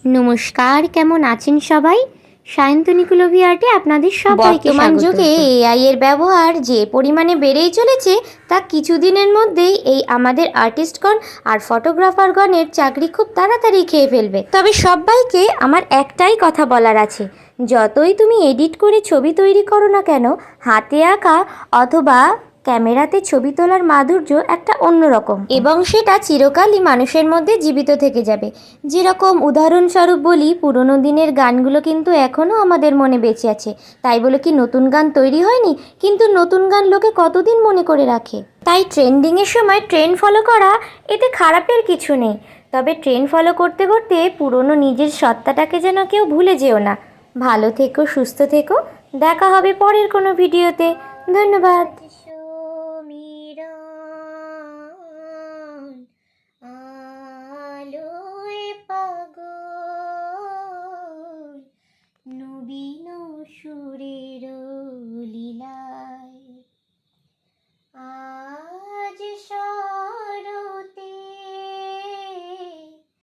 নমস্কার, কেমন আছেন সবাই? সায়ন্তনী কুলভি আর্টে আপনাদের সবাইকে বর্তমান স্বাগত। যুগে এআই এর ব্যবহার যে পরিমাণে বেড়েই চলেছে তা কিছুদিনের মধ্যেই এই আমাদের আর্টিস্টগণ আর ফটোগ্রাফারগণের চাকরি খুব তাড়াতাড়ি খেয়ে ফেলবে। তবে সবাইকে আমার একটাই কথা বলার আছে, যতই তুমি এডিট করে ছবি তৈরি করো না কেন, হাতে আঁকা অথবা ক্যামেরাতে ছবি তোলার মাধুর্য একটা অন্যরকম, এবং সেটা চিরকালই মানুষের মধ্যে জীবিত থেকে যাবে। যেরকম উদাহরণস্বরূপ বলি, পুরোনো দিনের গানগুলো কিন্তু এখনও আমাদের মনে বেঁচে আছে। তাই বলে কি নতুন গান তৈরি হয়নি? কিন্তু নতুন গান লোকে কতদিন মনে করে রাখে। তাই ট্রেন্ডিংয়ের সময় ট্রেন্ড ফলো করা, এতে খারাপের কিছু নেই। তবে ট্রেন্ড ফলো করতে করতে পুরনো নিজের সত্তাটাকে যেন কেউ ভুলে যেও না। ভালো থেকো, সুস্থ থেকো। দেখা হবে পরের কোনো ভিডিওতে। ধন্যবাদ। আলোয় পাগল নবীন সুরের লীলায় আজ